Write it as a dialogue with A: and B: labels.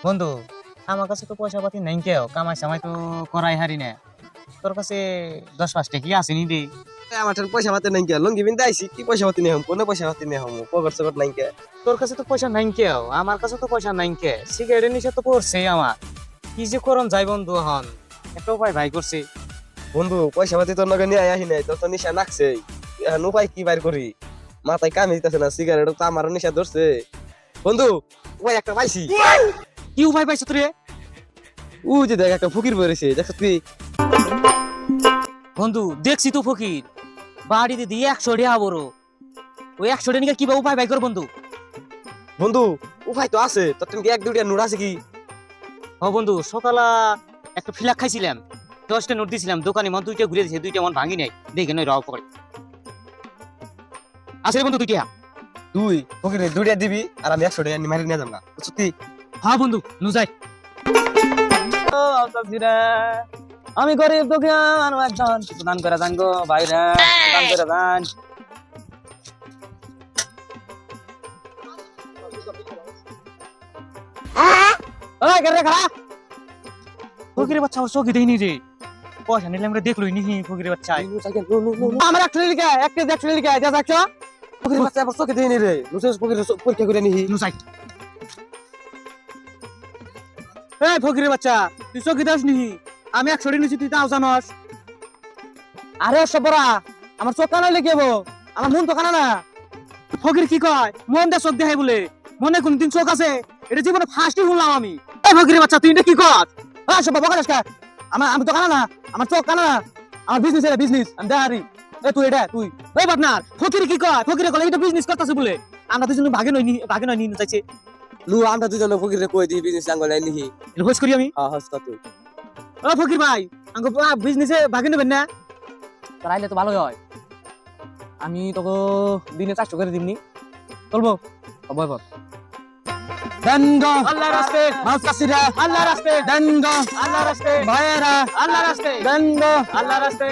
A: বন্ধু, আমার কাছে তো পয়সা পাতি নাই, কেউ কামাই সামাই তো করাই হারি না। তোর কাছে 10-5 টাকা কি আসেনি রে?
B: আমার পয়সা পাতি নাই কে লঙ্গি বিনতে আইছি কি পয়সা পাতি নেই কোনো পয়সা পাতি নেই পকেট সকট নাই কে
A: তোর কাছে তো পয়সা নাই, কেউ আমার কাছে তো পয়সা নাই কে। সিগারেটের নিশা তো পড়ছে আমার, কি যে করন যাই বন্ধু। হন একটা উপায় ভাই করছে।
B: বন্ধু পয়সা পাতি তোর নগে নিয়ে আহি নাই তোর তো নিশা নাকছে এখন উপায় কি বাইর করি মাথায় কামে দিতেছে না সিগারেট তো আমারও নিশা ধরছে বন্ধু উপায় একটা পাইছি
A: কি উপায় পাইছ তোরে?
B: ও যে দেখ একটা ফকির বেরিয়েছে দেখছ তুই
A: বন্ধু দেখছি তো ফকির বাড়িতে দিয়ে 100 টাকা বড়। ওই 100 টাকা নিয়ে কিবা উপায় ভাই কর বন্ধু।
B: বন্ধু উপায় তো আছে তোর তুমি এক দুইটা নোট আছে কি
A: ও বন্ধু, সকালে একটা ফিলাক খাইছিলাম, 10টা নোট দিছিলাম দোকানে, মন 2টা ঘুরে দিয়েছে, 2টা মন ভাঙি নাই, দেখে নয় রাও পড়ে আসলে বন্ধু 2টা।
B: তুই ফকির দুইটা দিবি আর আমি 100 টাকা মারি নিয়ে যাবো না সত্যি
A: হ্যাঁ বন্ধু নু যাই। আমি গরিব দোকান একজন কিছু দান করে দান গো বাইরে, দান করে দান। ওই গরে খাড়া ফকিরের বাচ্চা ওর চোখে দেয়নি রে, পয়সা নিলে আমরা দেখলই নি ফকিরের বাচ্চা।
B: আমার একটা লিখা একটা লিখা যা যাচ্ছ ফকির বাচ্চা আবার চোখে দিইনি রে লুচেস ফকির পরীক্ষা করে নিহি
A: নু যাই। এই ফকিরের বাচ্চা তুই চোখে দাস নি, আমি 100 টাকা নিছি তুই তাও জানস। আরে সবরা আমার চোখ কানা লেগেবো, আমার মন তো কানা না। ফকির কি কয় মন দে চোখ দেখাই বলে, মনে কোনদিন চোখ আছে? এটা জীবনে ফার্স্টই শুনলাম আমি। এই ফকিরের বাচ্চা তুই এটা কি কর? সব বাবা কাজ আমি তো কানা না, আমার চোখ কানা না, আমার বিজনেস এটা বিজনেস আমি দেখারি। এই তুই এটা তুই এই পার্টনার ফকির কি কয়? ফকিরে কলে এটা বিজনেস করতেছে বলে, আমরা দুজন ভাগে নয় নিয়ে চাইছে।
B: লু আমরা দুজন ফকিরে কই দি বিজনেস আঙ্গল নিহি
A: হোস করি আমি।
B: হ্যাঁ হস কত
A: ও ফকির ভাই আঙ্গ বিজনেসে ভাগে নেবেন না? তাইলে তো ভালোই হয়, আমি তোকে দিনে 400 করে দিমনি, চলবো? হবে বল। দন্ডো আল্লাহর রাস্তে মাউসাসিরা আল্লাহর রাস্তে দন্ডো আল্লাহর রাস্তে ভাইয়েরা আল্লাহর রাস্তে দন্ডো আল্লাহর রাস্তে।